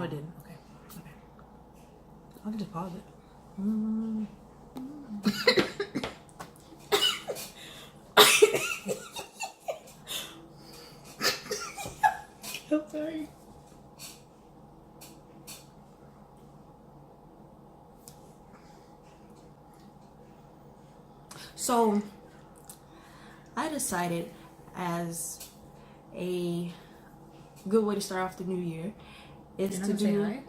No, it didn't. Okay. Okay. I'll just pause it. I'm sorry. So, I decided as a good way to start off the new year is to do. Hi?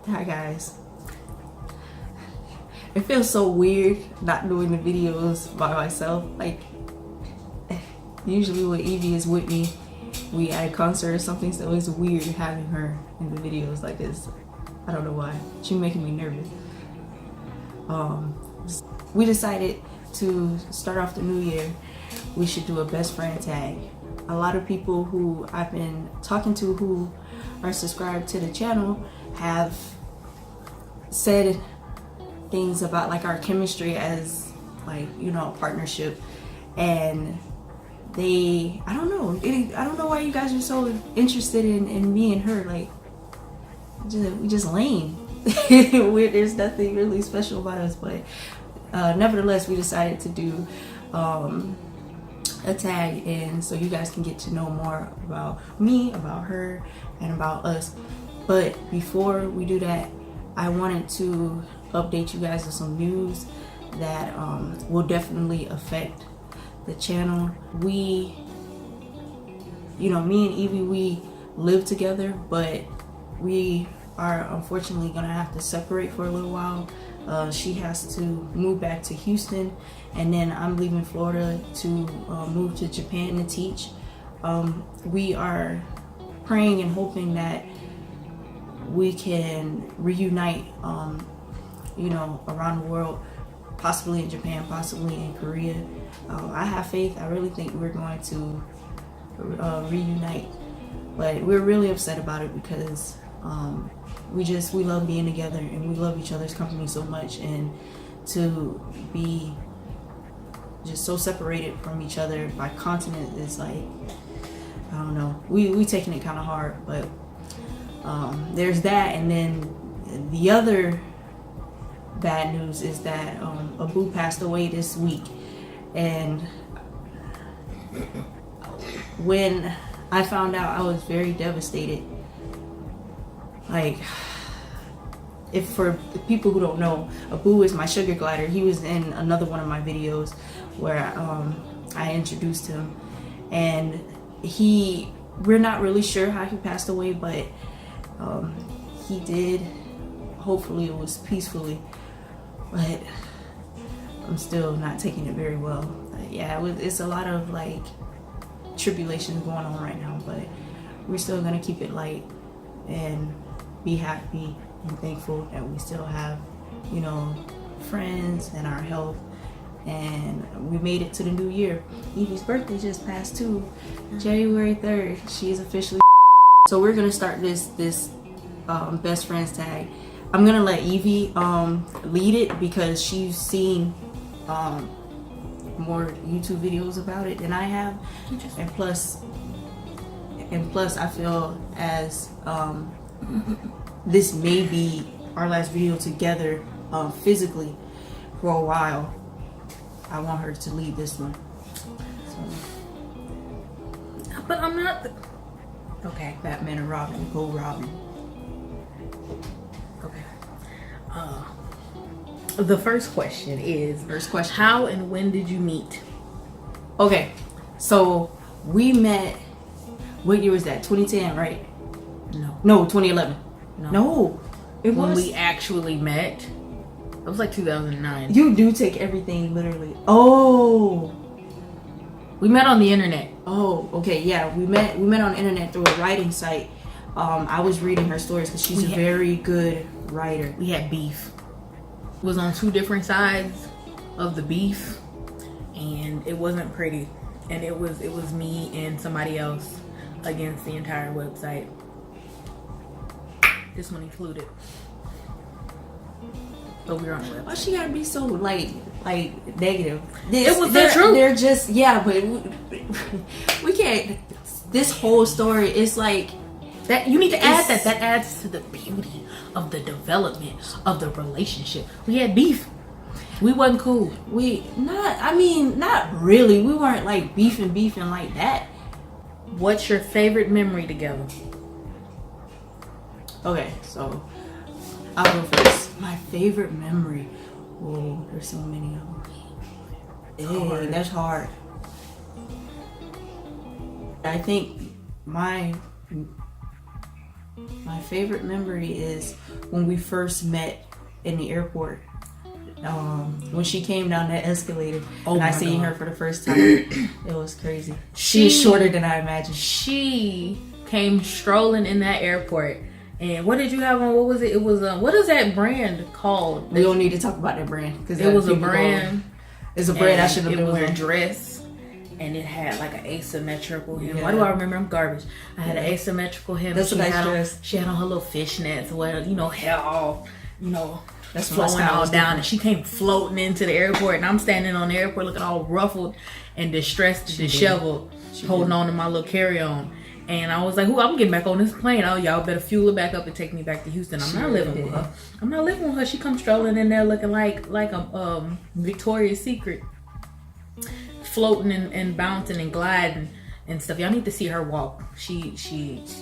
Hi guys. It feels so weird not doing the videos by myself. Like, usually when Evie is with me, we at a concert or something, so it's weird having her in the videos like this. I don't know why. She's making me nervous. We decided to start off the new year, we should do a best friend tag. A lot of people who I've been talking to who are subscribed to the channel have said things about like our chemistry as like, you know, a partnership, and I don't know why you guys are so interested in me and her. Like, we just lame. There's nothing really special about us, but nevertheless we decided to do a tag, and so you guys can get to know more about me, about her, and about us. But before we do that, I wanted to update you guys on some news that will definitely affect the channel. We, you know, me and Evie, we live together, but we are unfortunately gonna have to separate for a little while. She has to move back to Houston, and then I'm leaving Florida to move to Japan to teach. We are praying and hoping that we can reunite, you know, around the world, possibly in Japan, possibly in Korea. I have faith. I really think we're going to reunite, but we're really upset about it because we love being together and we love each other's company so much, and to be just so separated from each other by continent is like, I don't know, we taking it kind of hard. But there's that, and then the other bad news is that Abu passed away this week, and when I found out, I was very devastated. Like, if for people who don't know, Abu is my sugar glider. He was in another one of my videos where I introduced him, and we're not really sure how he passed away, but he did. Hopefully it was peacefully, but I'm still not taking it very well. Yeah, it's a lot of like tribulations going on right now, but we're still gonna keep it light and be happy and thankful that we still have, you know, friends and our health, and we made it to the new year. Evie's birthday just passed too, January 3rd. She is officially. So we're gonna start this best friends tag. I'm gonna let Evie lead it because she's seen more YouTube videos about it than I have, and plus I feel as this may be our last video together physically for a while, I want her to lead this one. So. But I'm not. Okay. Batman and Robin, go Robin. Okay. The first question is, how and when did you meet? Okay, so we met, what year was that? 2010, right? No, 2011. No, it was. When we actually met, it was like 2009. You do take everything literally. Oh. We met on the internet. Oh, okay, yeah. We met on the internet through a writing site. I was reading her stories because she's a very good writer. We had beef. It was on two different sides of the beef, and it wasn't pretty. And it was me and somebody else against the entire website. This one included. but we were on the Why website. she gotta be so like negative? It was the truth. They're just but we can't. This whole story is like That you need to add that. That adds to the beauty of the development of the relationship. We had beef. We wasn't cool. Not really. We weren't like beefing like that. What's your favorite memory together? Okay, so I'll go first. My favorite memory. Oh, there's so many of them. That's hard. I think my favorite memory is when we first met in the airport. When she came down that escalator and I seen her for the first time. It was crazy. She's shorter than I imagined. She came strolling in that airport. And what did you have on? What was it? It was what is that brand called? We don't need to talk about that brand because it was a brand. It's a brand I should have been wearing. It was a dress, and it had like an asymmetrical hem. Yeah. Why do I remember? I'm garbage. I had an asymmetrical hem. That's a nice dress. She had on her little fishnets, hair all, that's flowing all down. And she came floating into the airport, and I'm standing on the airport looking all ruffled and distressed, disheveled, holding on to my little carry-on. And I was like, I'm getting back on this plane. Oh, y'all better fuel it back up and take me back to Houston. I'm not living with her. I'm not living with her. She comes strolling in there looking like a Victoria's Secret. Floating and bouncing and gliding and stuff. Y'all need to see her walk. She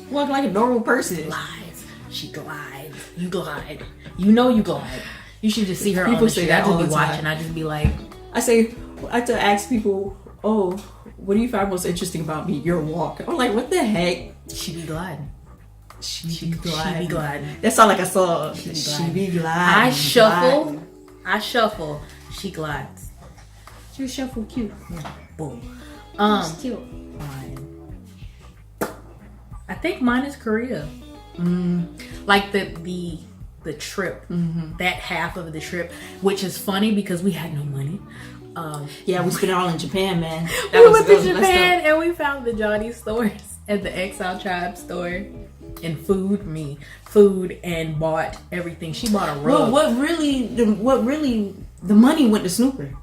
walk like a normal person. Glides. She glides. You glide. You glide. You should just see her people on the say street. that I just all be the watching. time. I just be like, I have to ask people, what do you find most interesting about me? Your walk. I'm like, what the heck? She be gliding. She be gliding. That sound like a song. She be gliding. I shuffle. She glides. She shuffle cute. Yeah. Boom. She's cute. Mine. I think mine is Korea. Like the trip, that half of the trip, which is funny because we had no money. We spent it all in Japan, man. We went to Japan and we found the Johnny stores and the Exile Tribe store and food and bought everything. She bought a rug. Well, the money went to Snooper.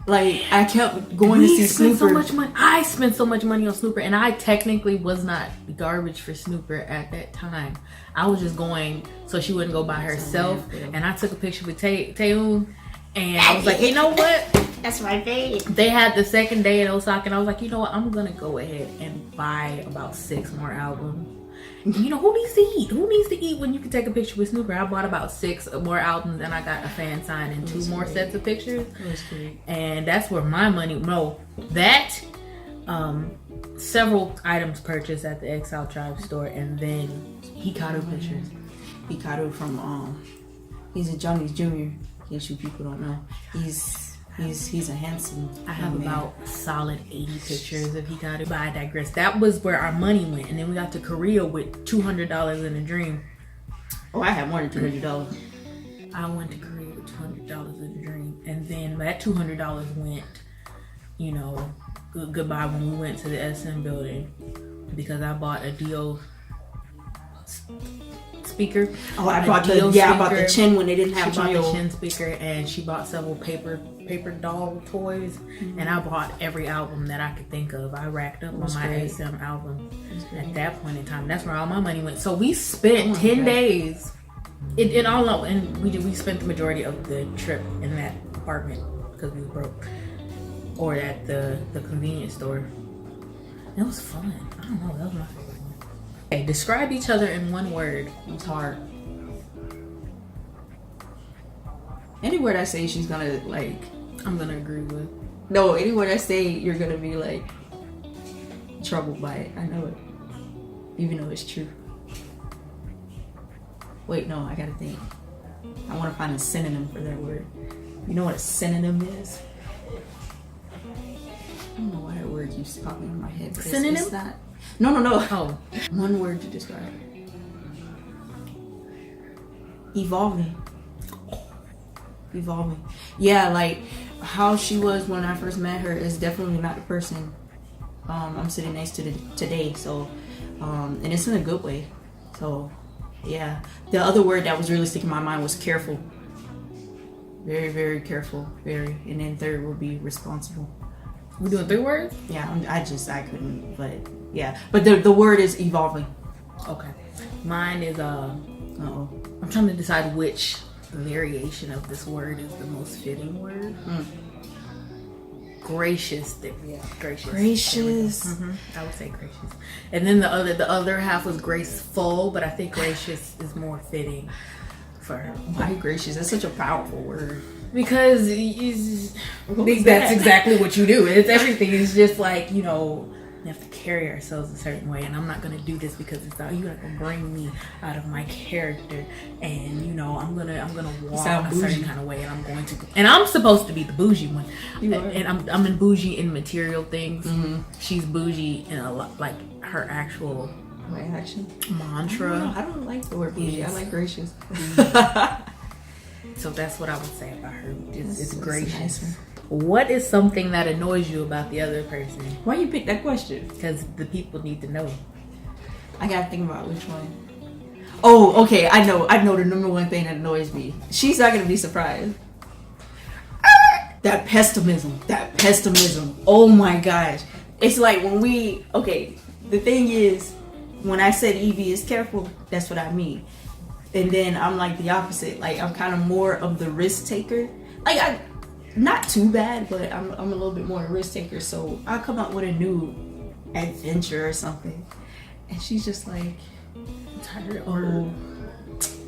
Like, I kept going to see Snooper. So much money. I spent so much money on Snooper, and I technically was not garbage for Snooper at that time. I was just going so she wouldn't go by herself. And I took a picture with Taeyoon, and I was like, you know what? That's my babe. They had the second day in Osaka, and I was like, you know what? I'm gonna go ahead and buy about 6 more albums. Who needs to eat? Who needs to eat when you can take a picture with Snooper? I bought about 6 more albums, and I got a fan sign and 2 more sets of pictures. That's great. And that's where my money. Several items purchased at the Exile Tribe store, and then Hikaru pictures. Hikaru from he's a Johnny's Jr. In case you people don't know, he's a handsome. I have about a solid 80 pictures of Hikaru, but I digress. That was where our money went, and then we got to Korea with $200 in a dream. Oh, I had more than $200. I went to Korea with $200 in a dream, and then that $200 went, goodbye when we went to the SM building because I bought a Dio speaker. Oh, I bought the chin when they didn't have She bought the chin speaker, and she bought several paper doll toys, and I bought every album that I could think of. I racked up on my SM album at that point in time. That's where all my money went. So we spent 10 days. We spent the majority of the trip in that apartment because we were broke, or at the convenience store. It was fun. I don't know. That was my favorite one. Okay, describe each other in one word. It's hard. Any word I say, she's gonna like. I'm gonna agree with. No, any word I say, you're gonna be like troubled by it. I know it, even though it's true. Wait, no, I gotta think. I want to find a synonym for that word. You know what a synonym is? I don't know why that word keeps popping in my head. Synonym? It's not. No. Oh. One word to describe it. Evolving. Yeah, like how she was when I first met her is definitely not the person I'm sitting next to today. So, and it's in a good way. So, yeah. The other word that was really sticking in my mind was careful. Very, very careful. Very. And then third will be responsible. We doing 3 words? Yeah, I couldn't, but yeah. But the word is evolving. Okay. Mine is Uh-oh. I'm trying to decide which variation of this word is the most fitting word. Gracious. Gracious. Gracious. I would say gracious. And then the other half was graceful, but I think gracious is more fitting for her. Why gracious? That's such a powerful word. Because that's exactly what you do. It's everything. It's just like, you know, we have to carry ourselves a certain way, and I'm not gonna do this because you're not gonna bring me out of my character, and you know I'm gonna walk a certain kind of way, and I'm supposed to be the bougie one, and I'm in bougie in material things. She's bougie in a lot, like her actual mantra. I don't like the word bougie. I like gracious. So that's what I would say about her. It's gracious. Nice. What is something that annoys you about the other person? Why you pick that question? Because the people need to know. I gotta think about which one. Oh, okay. I know the number one thing that annoys me. She's not gonna be surprised. That pessimism. Oh my gosh. It's like when the thing is, when I said Evie is careful, that's what I mean. And then I'm like the opposite. Like I'm kind of more of the risk taker. Like not too bad, but I'm a little bit more a risk taker. So I'll come up with a new adventure or something, and she's just like, I'm tired. Oh,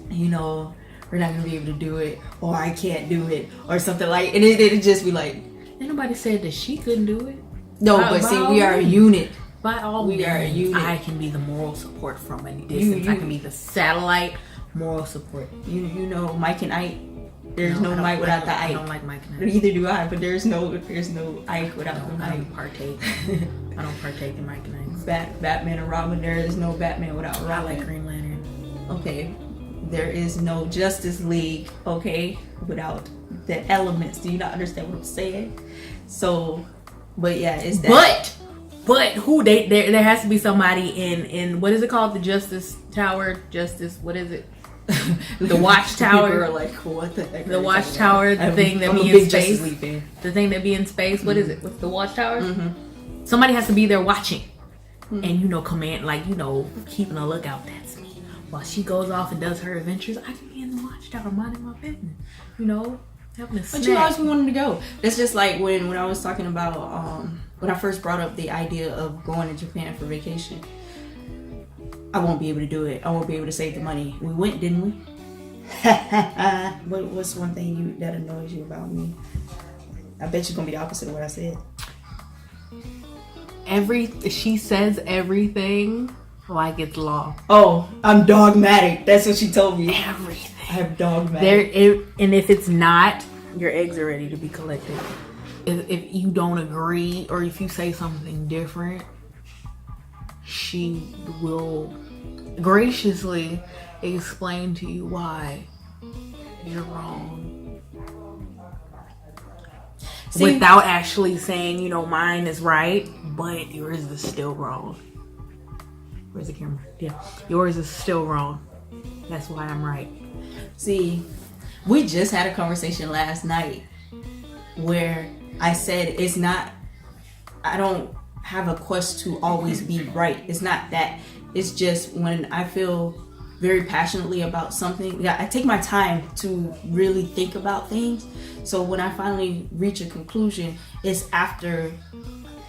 you know, we're not gonna be able to do it, or I can't do it, or something like. And it'd just be like, ain't nobody said that she couldn't do it. No, but see, we are a unit. By all means, are a unit. I can be the moral support from a distance. I can be the satellite moral support. You know, Mike and Ike. There's no Mike without the Ike. I don't like Mike and Ike. Neither do I, but there's no Ike without the Mike. I don't partake. I don't partake in Mike and Ike. Batman and Robin. There is no Batman without Robin. I like Green Lantern. Okay, there is no Justice League. Okay, without the elements. Do you not understand what I'm saying? So, but yeah, it's that. But who there has to be somebody in what is it called, the Justice Tower? What is it? The Watchtower. People are like, what the heck? The Watchtower, the thing that be in space. The thing that be in space. What is it? What's the Watchtower? Somebody has to be there watching, and command, like keeping a lookout. That's me. While she goes off and does her adventures, I can be in the Watchtower minding my business. Having a snack. But you always wanted to go. It's just like when I was talking about when I first brought up the idea of going to Japan for vacation. I won't be able to do it. I won't be able to save the money. We went, didn't we? What's one thing that annoys you about me? I bet you're gonna be the opposite of what I said. She says everything like it's law. Oh, I'm dogmatic. That's what she told me. Everything. I'm dogmatic. And if it's not, your eggs are ready to be collected. If you don't agree or if you say something different, she will graciously explain to you why you're wrong. Without actually saying, mine is right, but yours is still wrong. Where's the camera? Yeah. Yours is still wrong. That's why I'm right. See, we just had a conversation last night where I said I don't have a quest to always be right. It's not that. It's just when I feel very passionately about something, I take my time to really think about things. So when I finally reach a conclusion, it's after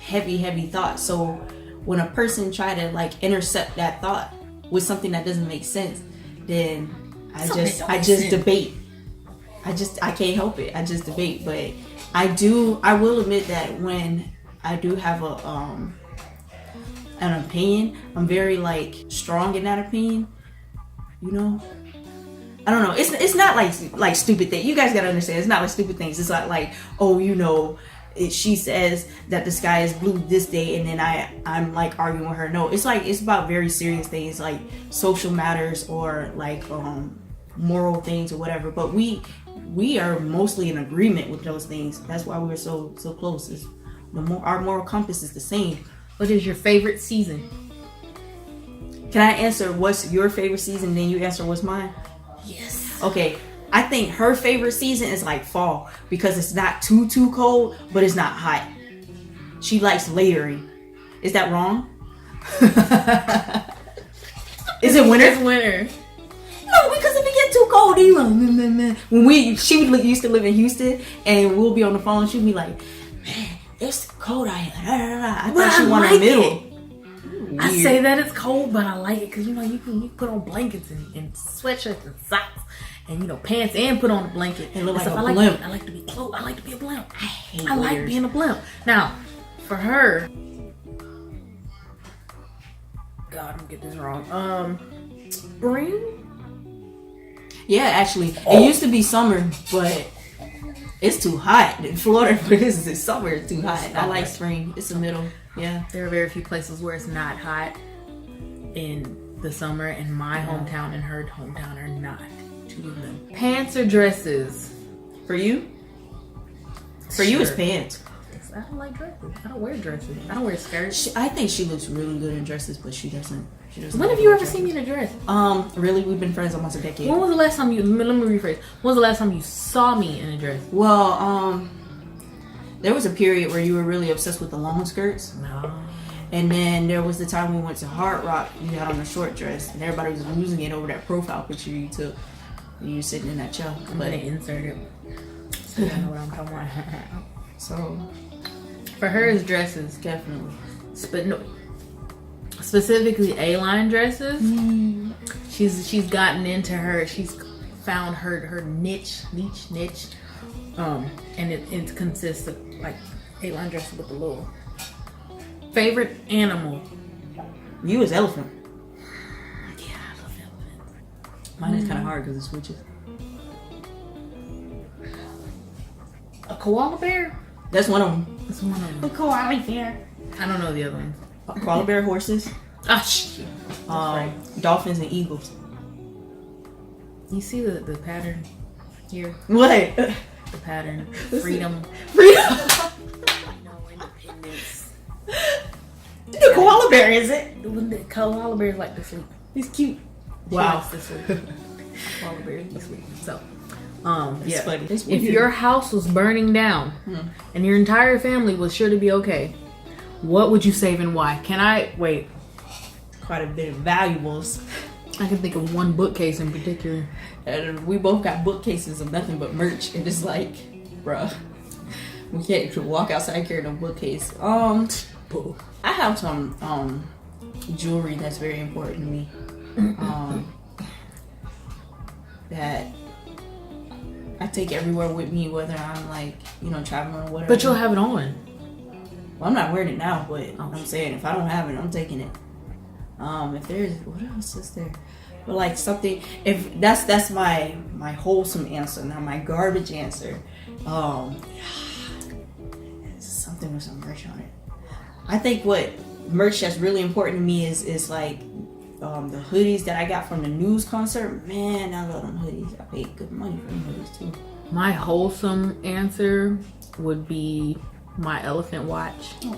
heavy thought. So when a person try to intercept that thought with something that doesn't make sense, then I just debate. I can't help it. I just debate. But I will admit that when I do have an opinion, I'm very strong in that opinion. I don't know. It's not like stupid things. You guys gotta understand. It's not like stupid things. It's like she says that the sky is blue this day, and then I'm arguing with her. No, it's about very serious things like social matters or moral things or whatever. But we are mostly in agreement with those things. That's why we're so close. Our moral compass is the same. What is your favorite season? Can I answer what's your favorite season, then you answer what's mine? Yes. Okay. I think her favorite season is like fall because it's not too cold, but it's not hot. She likes layering. Is that wrong? Is it winter? It's winter. No, because if it get too cold, then you like, meh. When she used to live in Houston, and we'll be on the phone, she'd be like, man, it's cold out here. I thought she wanted a middle. I say that it's cold, but I like it because you can put on blankets and sweatshirts and socks and pants and put on a blanket. And look like so a blimp. I like to be close. I like to be a blimp. I like being a blimp. Now, for her, God, I'm gonna get this wrong. Spring. Yeah, actually, it used to be summer, but it's too hot in Florida. But it's summer, it's too hot. I like spring. It's the middle. Yeah, there are very few places where it's not hot in the summer, and my hometown and her hometown are not. Two of them. Pants or dresses? For you? For you, it's pants. I don't like dresses. I don't wear dresses. I don't wear skirts. I think she looks really good in dresses, but she doesn't. When have you ever seen me in a dress? Really, we've been friends almost a decade. When was the last time let me rephrase. When was the last time you saw me in a dress? Well, there was a period where you were really obsessed with the long skirts. No. And then there was the time we went to Hard Rock. You had on a short dress, and everybody was losing it over that profile picture you took. You were sitting in that chair. I'm gonna insert it. So I know what I'm talking about. So, for her, it's dresses. Definitely. Specifically A-line dresses. She's gotten into her. She's found her niche. And it consists of like A-line dresses with a little. Favorite animal? You is elephant. Yeah, I love elephants. Mine is kind of hard because it switches. A koala bear? That's one of them. That's one of them. A koala bear. I don't know the other ones. Koala bear, horses. Ah, shit. Right. Dolphins and eagles. You see the pattern here? What? The pattern. Freedom. No independence. The koala bear, is it? The koala bear like to sleep. He's cute. She Wow. likes to sleep. Koala bears be sleep. So, That's funny. That's if your house was burning down and your entire family was sure to be okay, what would you save and why? Wait. Quite a bit of valuables. I can think of one bookcase in particular. And we both got bookcases of nothing but merch, and it's like, bruh, we can't walk outside carrying a bookcase. I have some jewelry that's very important to me. That I take everywhere with me, whether I'm like, traveling or whatever. But you'll have it on. Well, I'm not wearing it now, but I'm saying if I don't have it, I'm taking it. If there's, what else is there? But like something, if that's my wholesome answer, not my garbage answer. Something with some merch on it. I think what merch that's really important to me is like the hoodies that I got from the news concert. Man, I love them hoodies. I paid good money for them hoodies too. My wholesome answer would be my elephant watch. Oh,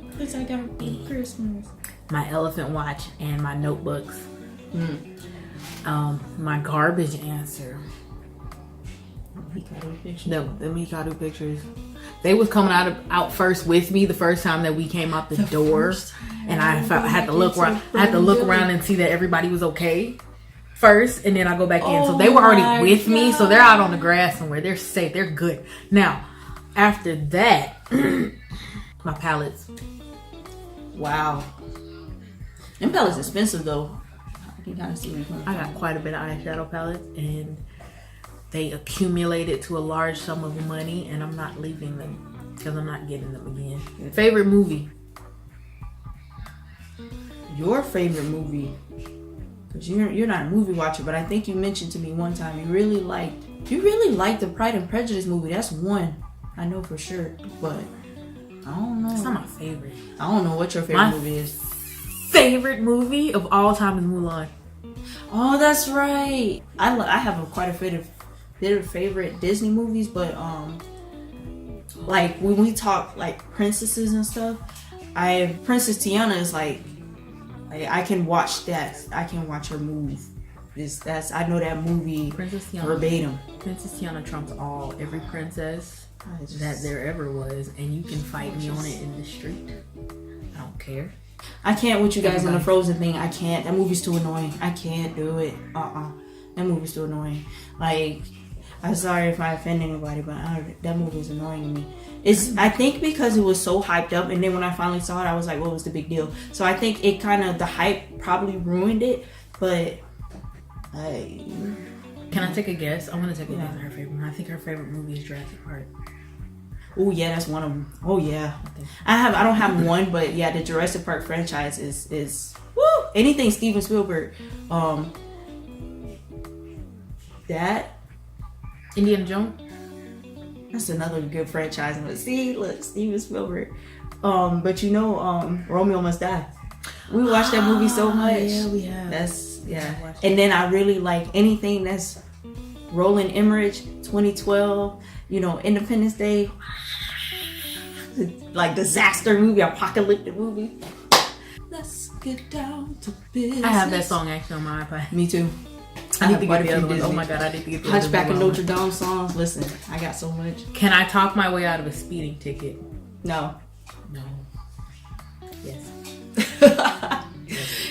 because I got it for Christmas. My elephant watch and my notebooks. My garbage answer. The Mikado pictures. They was coming out first with me the first time that we came out the door, and I had to look around. I had to look around and see that everybody was okay first, and then I go back in. So they were already with me, so they're out on the grass somewhere. They're safe. They're good. Now, after that, my palettes. Wow. Them palettes expensive though. I can kind of see them. I got quite a bit of eyeshadow palettes, and they accumulated to a large sum of money, and I'm not leaving them because I'm not getting them again. Favorite movie? Your favorite movie? Because you're not a movie watcher, but I think you mentioned to me one time you really liked the Pride and Prejudice movie. That's one I know for sure, but I don't know. It's not my favorite. I don't know what your favorite movie is. Favorite movie of all time is Mulan. Oh, that's right. I have quite a bit of favorite Disney movies, but like when we talk like princesses and stuff, Princess Tiana is like I can watch that. I can watch her move I know that movie Princess Tiana, verbatim. Princess Tiana trumps every princess that there ever was, and you can fight me on it in the street. I don't care. I can't with you guys on the Frozen thing. I can't. That movie's too annoying. I can't do it. That movie's too annoying. Like, I'm sorry if I offend anybody, but that movie is annoying to me. I think because it was so hyped up, and then when I finally saw it, I was like, what was the big deal? So I think it kind of, the hype probably ruined it, but Can I take a guess? I want to take a guess at her favorite. I think her favorite movie is Jurassic Park. Oh yeah, that's one of them. Oh yeah, I don't have one, but yeah, the Jurassic Park franchise is woo. Anything Steven Spielberg, that Indiana Jones. That's another good franchise. But see, look, Steven Spielberg. But Romeo Must Die. We watched that movie so much. Yeah, we have. And then I really like anything that's Roland Emmerich, 2012. Independence Day. Like disaster movie, apocalyptic movie. Let's get down to business. I have that song actually on my iPad. Me too. I need to get the other one. Oh my god, I need to get the other one. Hunchback of Notre Dame songs. Listen, I got so much. Can I talk my way out of a speeding ticket? No. Yes.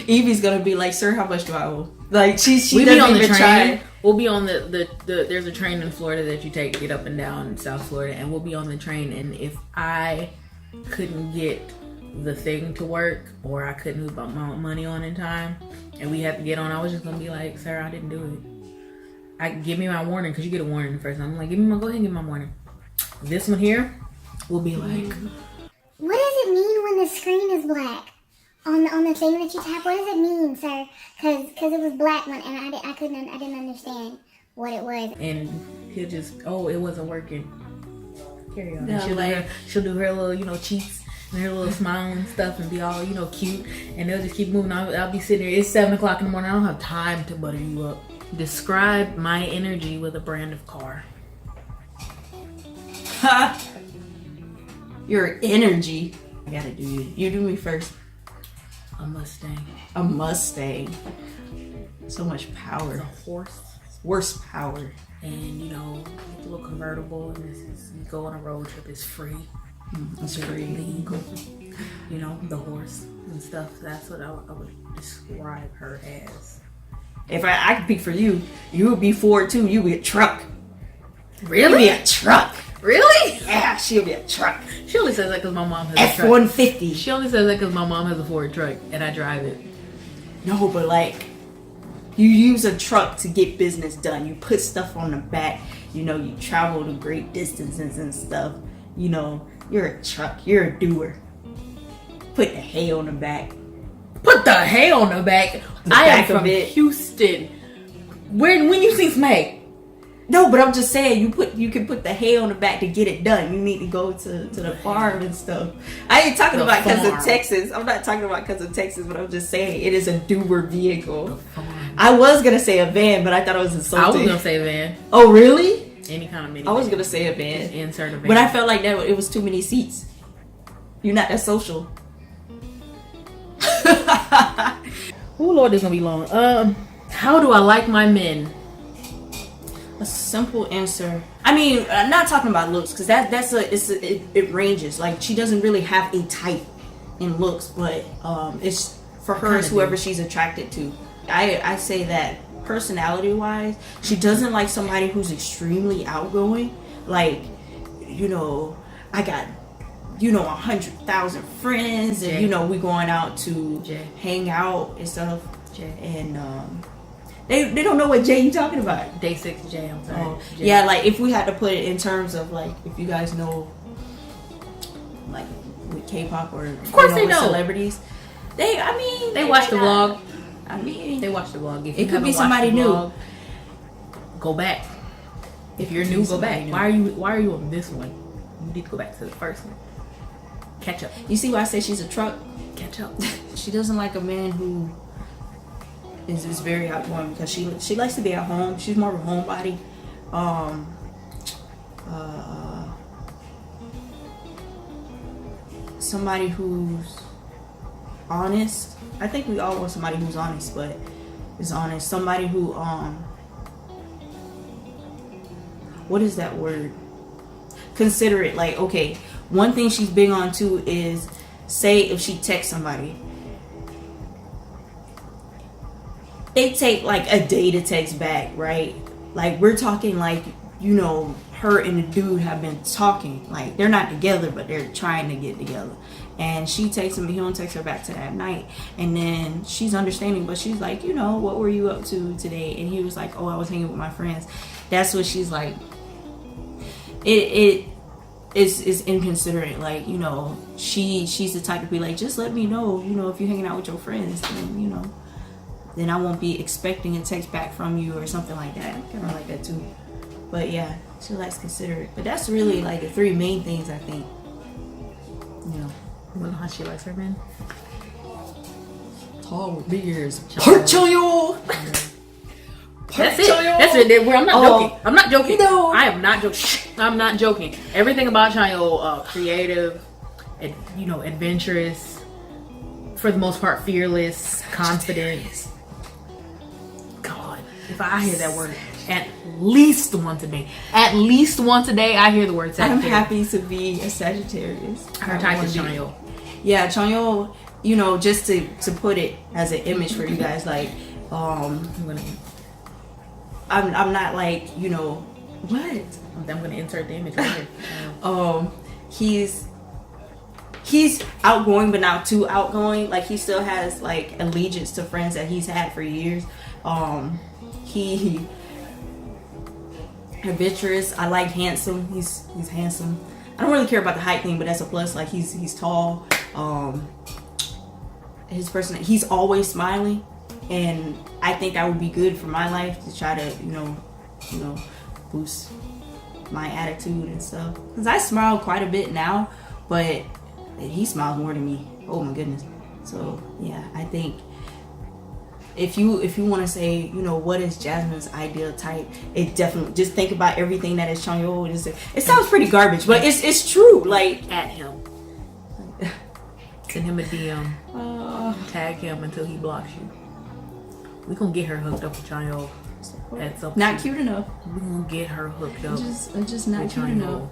Evie's gonna be like, sir, how much do I owe? Like she we doesn't be on the even train. try. We'll be on the there's a train in Florida that you take to get up and down South Florida, and we'll be on the train, and if I couldn't get the thing to work, or I couldn't move my money on in time, and we had to get on, I was just gonna be like, sir, I didn't do it. Give me my warning, because you get a warning the first time. I'm like, go ahead and give me my warning. This one here will be like, what does it mean when the screen is black on the thing that you tap? What does it mean, sir? Because it was black when, and I didn't understand what it was. And he'll just, it wasn't working. Carry on. No, She'll do her little, cheeks and her little smile and stuff, and be all, cute. And they'll just keep moving. I'll be sitting there. It's 7 o'clock in the morning. I don't have time to butter you up. Describe my energy with a brand of car. Your energy. I gotta do you. You do me first. A Mustang. A Mustang. So much power. A horse. Horsepower. And get the little convertible, and you go on a road trip. It's free. It's free. Legal. The horse and stuff. That's what I would describe her as. If I could pick for you, you would be Ford too. You would be a truck. Really? You'd be a truck. Really? Yeah, she'll be a truck. She only says that because my mom has a truck. F-150. She only says that because my mom has a Ford truck and I drive it. No, but like, you use a truck to get business done. You put stuff on the back. You travel to great distances and stuff. You're a truck. You're a doer. Put the hay on the back. Put the hay on the back? I am from Houston. When you see some hay? No, but I'm just saying you can put the hay on the back to get it done. You need to go to the farm and stuff. I ain't talking about because of Texas. I'm not talking about because of Texas, but I'm just saying it is a doer vehicle. I was gonna say a van, but I thought it was insulting. I was gonna say a van. Oh really? Any kind of minivan. I was gonna say a van. Just insert a van. But I felt like that it was too many seats. You're not that social. Oh Lord, this is gonna be long. How do I like my men? A simple answer. I mean, I'm not talking about looks, because it ranges. Like, she doesn't really have a type in looks, but it's for her, it's whoever she's attracted to. I say that personality wise, she doesn't like somebody who's extremely outgoing. Like, I got 100,000 friends, and we going out to hang out and stuff. And They don't know what Jay you talking about. Day 6 Jay, I'm sorry. Oh, yeah, like if we had to put it in terms of like, if you guys know, like with K-pop or of course they know celebrities, they watch the vlog. They watch the vlog. If it could be somebody new. Go back. If you're new, go back. Why are you on this one? You need to go back to the first one. Catch up. You see why I say she's a truck? Catch up. She doesn't like a man who is very outgoing, because she likes to be at home. She's more of a homebody. Somebody who's honest. I think we all want somebody who's honest, but is honest. Somebody who what is that word? Considerate. Like, okay, one thing she's big on too is, say if she texts somebody, they take like a day to text back, right? Like, we're talking like, you know, her and the dude have been talking. Like, they're not together, but they're trying to get together. And she texts him, but he don't text her back to that night. And then she's understanding, but she's like, you know, what were you up to today? And he was like, oh, I was hanging with my friends. That's what she's like. It's inconsiderate. Like, you know, she's the type to be like, just let me know, you know, if you're hanging out with your friends, then, you know, then I won't be expecting a text back from you or something like that. I kind of like that too. But yeah, she likes considerate. But that's really like the three main things, I think. You know. You know how she likes her men? Tall with big ears. Park Choyo! That's it. That's it. I'm not joking. I'm not joking. No. I am not joking. I'm not joking. Everything about Chanyeol, creative, and, you know, adventurous, for the most part, fearless, confident. God, if I hear that word at least once a day, I hear the word Sagittarius. I'm happy to be a Sagittarius. Her type is Chanyeol. Yeah, Chanyeol, you know, just to put it as an image for you guys, like, I'm not like, you know, what? I'm gonna insert the image right here. He's outgoing, but not too outgoing. Like, he still has like allegiance to friends that he's had for years. He adventurous. I like handsome. He's handsome. I don't really care about the height thing, but that's a plus. Like, he's tall. His person, he's always smiling, and I think that would be good for my life, to try to, you know, boost my attitude and stuff. Cause I smile quite a bit now, but he smiles more than me. Oh my goodness. So yeah, I think if you want to say, you know, what is Jasmine's ideal type, it definitely, just think about everything that is Chanyeol. It sounds pretty garbage, but it's true. Like, at him. Send him a DM. Tag him until he blocks you. We gonna get her hooked up with Chanyeol. At some not cute enough. We gonna get her hooked up. Just not cute enough.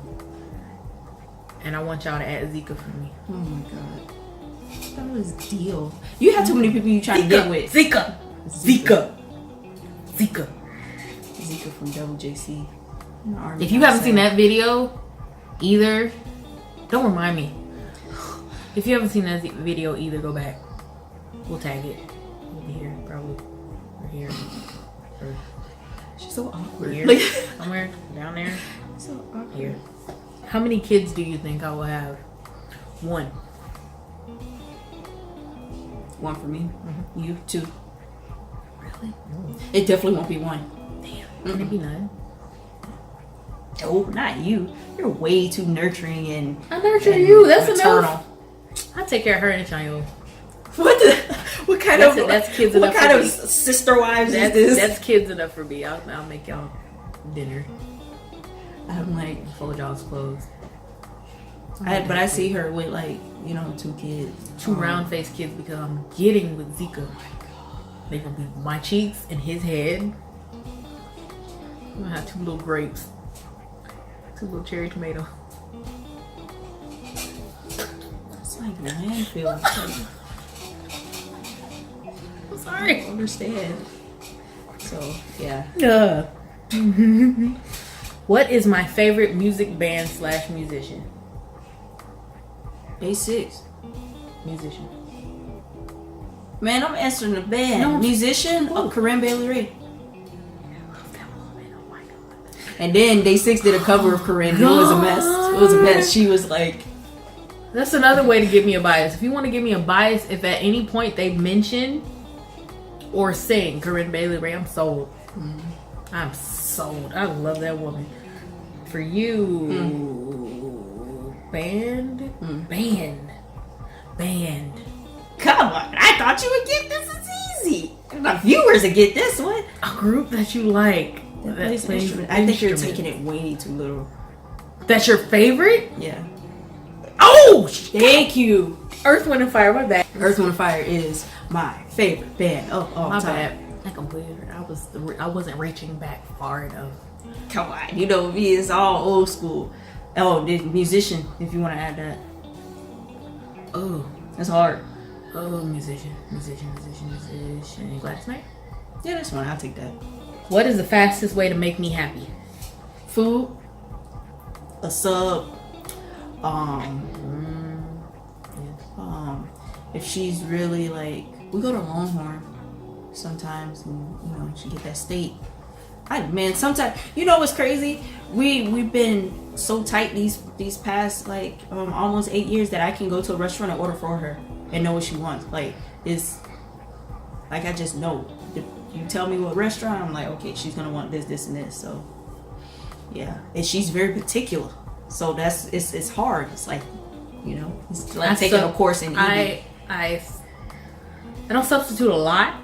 And I want y'all to add Zika for me. Oh my god. That was deal. You have too many people you trying to get with. Zika from WJC. If you haven't seen that video either, don't remind me. If you haven't seen that video either, go back. We'll tag it. We'll be here, probably. Or here. Or she's so awkward. Here. Like, somewhere down there. So awkward. Here. How many kids do you think I will have? One. One for me. Mm-hmm. You, two. Really? Mm. It definitely won't be one. Damn. Can it be none? No, not you. You're way too nurturing and I nurture you. That's maternal. enough. I take care of her and Chanyeol. What kind of that's kids enough? What kind for of me. sister wives is this? That's kids enough for me. I'll make y'all dinner. I'm like, fold y'all's clothes. But I see her with, like, you know, two kids, two round faced kids, because I'm getting with Zika. Oh my god, they gonna be my cheeks and his head. I'm gonna have two little grapes, two little cherry tomato. It's like landfill. I'm sorry. I don't understand. So yeah. What is my favorite music band / musician? A6. Musician. Man, I'm answering the band. No. Musician? Oh, Corinne Bailey Ray. I love that woman. Oh my god. And then Day6 did a cover of Corinne. It was a mess. It was a mess. She was like... That's another way to give me a bias. If you want to give me a bias, if at any point they mention or sing Corinne Bailey Ray, I'm sold. I'm sold. I love that woman. For you, band. Come on. I thought you would get this. It's easy. My viewers would get this one. A group that you like. That plays an instrument. I think you're taking it way too little. That's your favorite? Yeah. Oh! Thank you. Earth, Wind, and Fire. My bad. Earth, Wind, and Fire is my favorite band of all time. Bad. Like I'm weird. I wasn't reaching back far enough. Come on, you know me. It's all old school. Oh, the musician. If you want to add that. Oh, that's hard. Oh, musician. Gladys Knight? Yeah, that's one. I'll take that. What is the fastest way to make me happy? Food. A sub. If she's really like, we go to Longhorn sometimes, and you know, she get that steak. Sometimes, you know what's crazy? We've been so tight these past like almost 8 years that I can go to a restaurant and order for her and know what she wants. Like it's like I just know. You tell me what restaurant, I'm like, okay, she's gonna want this, and this. So yeah, and she's very particular. So it's hard. It's like, you know, it's like taking a course in eating. I don't substitute a lot,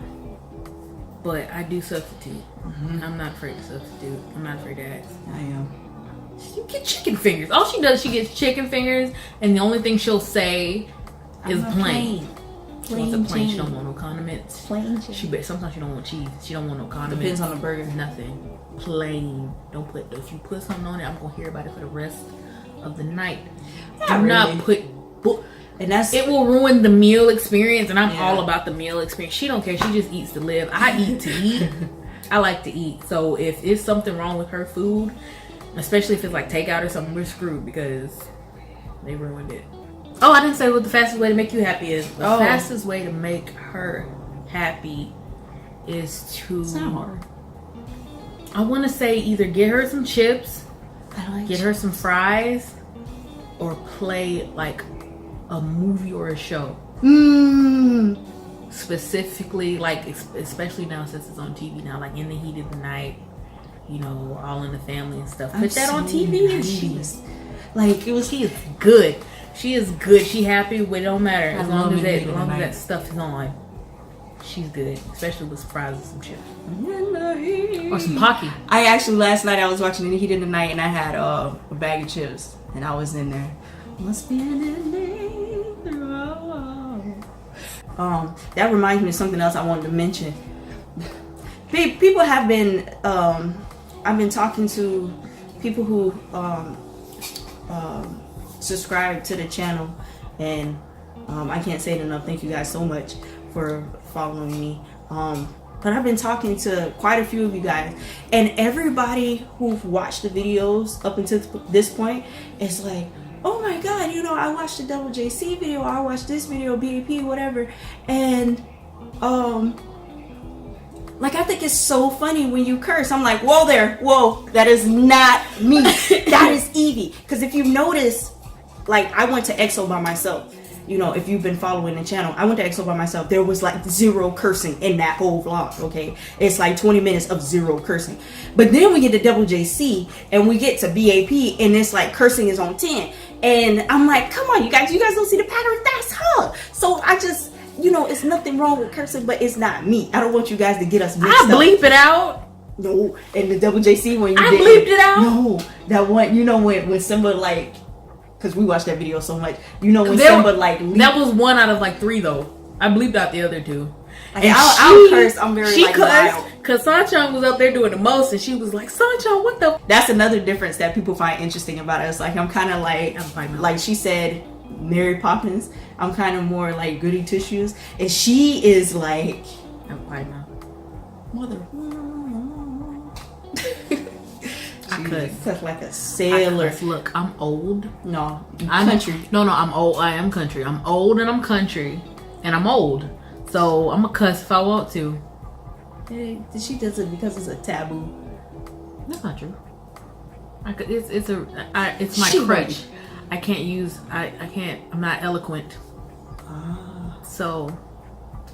but I do substitute. I'm not afraid to substitute. I'm not afraid to ask. I am. You get chicken fingers. All she does, she gets chicken fingers, and the only thing she'll say is plain. She wants a plain. She don't want no condiments. Plain chicken. Sometimes she don't want cheese. She don't want no condiments. Depends on the burger. Nothing. Plain. Don't put. If you put something on it, I'm gonna hear about it for the rest of the night. Do not put. And it will ruin the meal experience, and I'm all about the meal experience. She don't care. She just eats to live. I eat to eat. I like to eat. So if it's something wrong with her food, especially if it's like takeout or something, we're screwed because they ruined it. Oh, I didn't say what the fastest way to make you happy is. The fastest way to make her happy is to... It's not hard. I want to say either get her some chips, get her some fries, or play like a movie or a show. Specifically, like, especially now since it's on TV now, like In the Heat of the Night, you know, All in the Family and stuff. Put that on TV and she is good. She is good. She happy with it. Don't matter. As long as that stuff is on, she's good. Especially with fries and some chips. Or some Pocky. I actually, last night I was watching In the Heat of the Night and I had a bag of chips and I was in there. Must be an ending through all. That reminds me of something else I wanted to mention. People have been, I've been talking to people who subscribe to the channel, and I can't say it enough. Thank you guys so much for following me. But I've been talking to quite a few of you guys, and everybody who've watched the videos up until this point is like, oh my god, you know, I watched the Double JC video, I watched this video, BAP, whatever, and like, I think it's so funny when you curse. I'm like, whoa there, whoa, that is not me. That is Evie. Because if you notice, like, I went to EXO by myself. You know, if you've been following the channel, I went to EXO by myself. There was like 0 cursing in that whole vlog, okay? It's like 20 minutes of 0 cursing. But then we get to Double JC and we get to BAP and it's like cursing is on 10. And I'm like, come on, you guys don't see the pattern? That's her. So I just, you know, it's nothing wrong with cursing, but it's not me. I don't want you guys to get us mixed up. I bleep it out. No, and the Double JC when you I bleeped it out. No, that one, you know, when Simba like, because we watched that video so much, you know, when Simba like leaped. That was 1 out of like 3 though. I bleeped out the other 2. Like, and I'll curse. I'm very like wild. Because Sanchon was up there doing the most, and she was like, Sanchon, what the? That's another difference that people find interesting about us. Like, I'm kind of like she said, Mary Poppins. I'm kind of more like goody tissues, and she is like, I'm fine now. Mother. I cuss like a sailor. Look, I'm old. No, I'm country. No, I'm old. I am country. I'm old and I'm country, and I'm old. So I'm gonna cuss if I want to. Hey, she does it because it's a taboo. That's not true. It's my crutch. I can't use. I can't. I'm not eloquent. So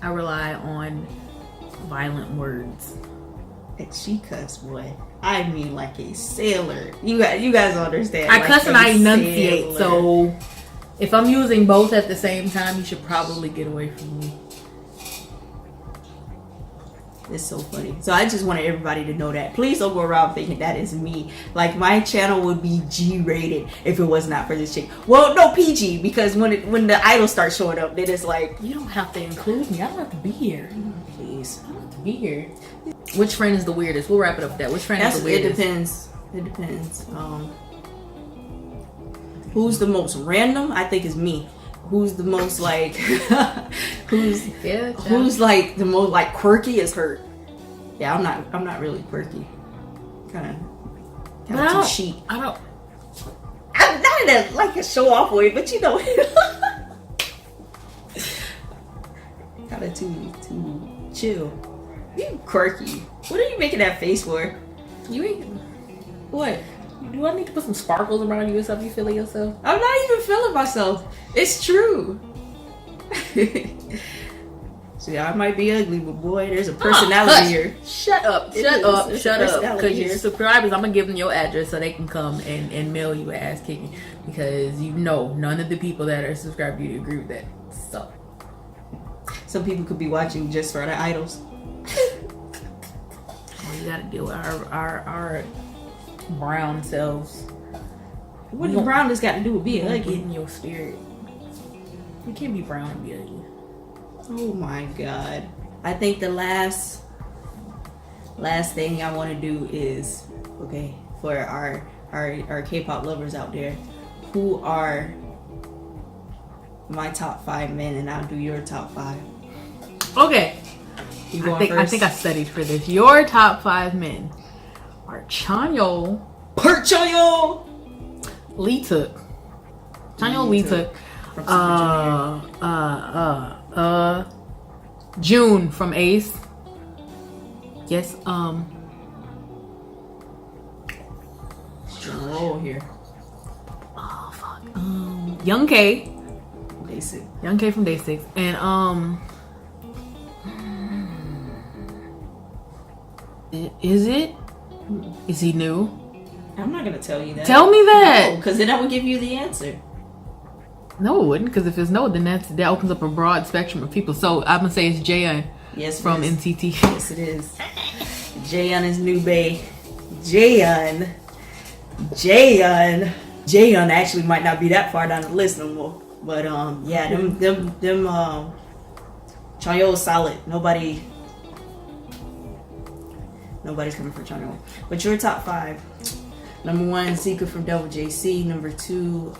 I rely on violent words. And she cuss, boy. I mean, like a sailor. You guys understand. I like cuss and I enunciate. Sailor. So if I'm using both at the same time, you should probably get away from me. It's so funny. So I just wanted everybody to know that. Please don't go around thinking that is me. Like, my channel would be G-rated if it was not for this chick. Well, no, PG, because when the idols start showing up, then it's like, you don't have to include me. I don't have to be here. Please. always. I want to be here. Which friend is the weirdest? We'll wrap it up with that. Which friend is the weirdest? It depends. Who's the most random? I think is me. Who's the most like who's like the most like quirky is her. Yeah, I'm not really quirky. Kind of too chic. I'm not in a like a show off way, but you know, kind of too chill. You quirky. What are you making that face for? You ain't. What? Do I need to put some sparkles around you or something? You feeling yourself? I'm not even feeling myself. It's true. See, I might be ugly, but boy, there's a personality here. Shut up. Shut up. Because your subscribers, I'm going to give them your address so they can come and mail you ass kicking. Because you know, none of the people that are subscribed to you agree with that. So. Some people could be watching just for the idols. You got to deal with our brown selves. What does brownness got to do with being ugly? In your spirit. You can't be brown and be ugly. Oh my god. I think the last thing I want to do is, okay, for our K-pop lovers out there, who are my top 5 men, and I'll do your top 5. Okay. You going first? I think I studied for this. Your top 5 men are Chanyeol, Park Chanyeol, Lee Took, Chanyeol, Lee Took, June from Ace. Yes. Roll here. Oh fuck. Young K. Day 6. Young K from Day 6, and Is he new? I'm not gonna tell you that. Tell me that. Because then I would give you the answer. No, it wouldn't. Because if it's no, then that opens up a broad spectrum of people. So I'm gonna say it's Jaehyun. Yes, from NCT. Yes, it is. Jaehyun is new bae. Jaehyun actually might not be that far down the list no more. But yeah, them Chanyeol is solid. Nobody's coming for Chanyeol. But your top 5. Number 1, Zika from Double JC. Number 2,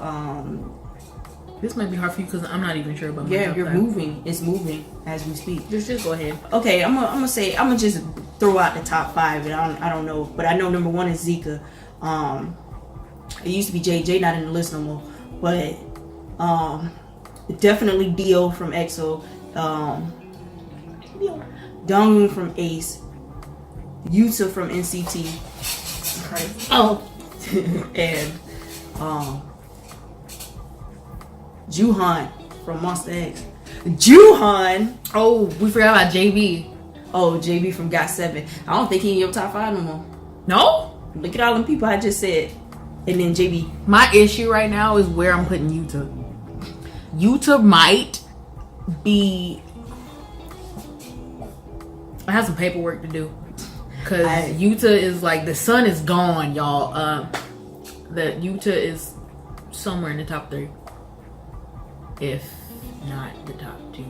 this might be hard for you because I'm not even sure about my yeah, top you're 5. moving. It's moving as we speak. Just go ahead. Okay, I'm gonna just throw out the top 5, and I don't know, but I know number 1 is Zika. It used to be J not in the list no more, but definitely Dio from EXO, Donghoon from Ace, Yuta from NCT, and Juhan from Monster X. Juhan. Oh, we forgot about JB. Oh, JB from GOT7. I don't think he in your top 5 no more. No? Look at all them people I just said. And then JB. My issue right now is where I'm putting Yuta. Yuta might be... I have some paperwork to do. Because Yuta is like... The sun is gone, y'all. That Yuta is somewhere in the top 3. If not the top 2.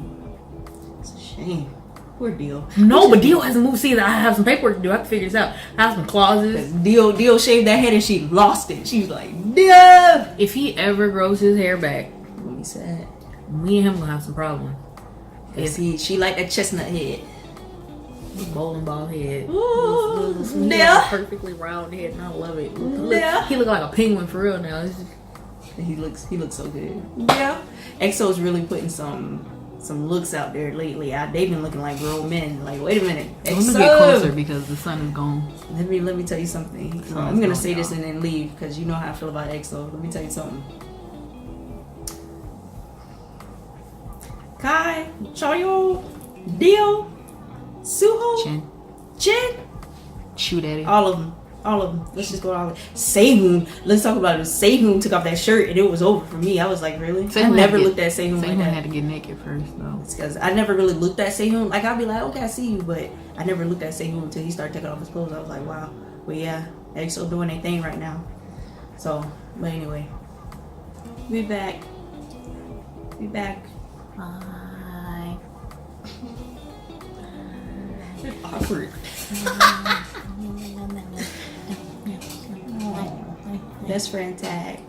It's a shame. Poor Dio. No, but Dio hasn't moved. See, I have some paperwork to do. I have to figure this out. I have some clauses. Dio shaved that head and she lost it. She was like, no. If he ever grows his hair back, I'm gonna be sad. Me and him gonna have some problems. She like that chestnut head. Bowling ball head. Ooh, he has a perfectly round head, and I love it. He look like a penguin for real now. He looks so good. Yeah. EXO's really putting some looks out there lately. They've been looking like grown men. Like, wait a minute. I'm gonna get closer because the sun is gone. Let me tell you something. I'm gonna say this and then leave because you know how I feel about EXO. Let me tell you something. Kai, Chanyeol, Dio, Suho, Jin, Shoot at it. all of them. Let's just go all of them. Sehun. Let's talk about it. Sehun took off that shirt and it was over for me. I was like, really? I never looked at Sehun like that. Had to get naked first though. It's because I never really looked at Sehun. Like, I'd be like, okay, I see you, but I never looked at Sehun until he started taking off his clothes. I was like, wow. But yeah, EXO doing their thing right now. So, but anyway, be back. Bye. Awkward. Best friend tag.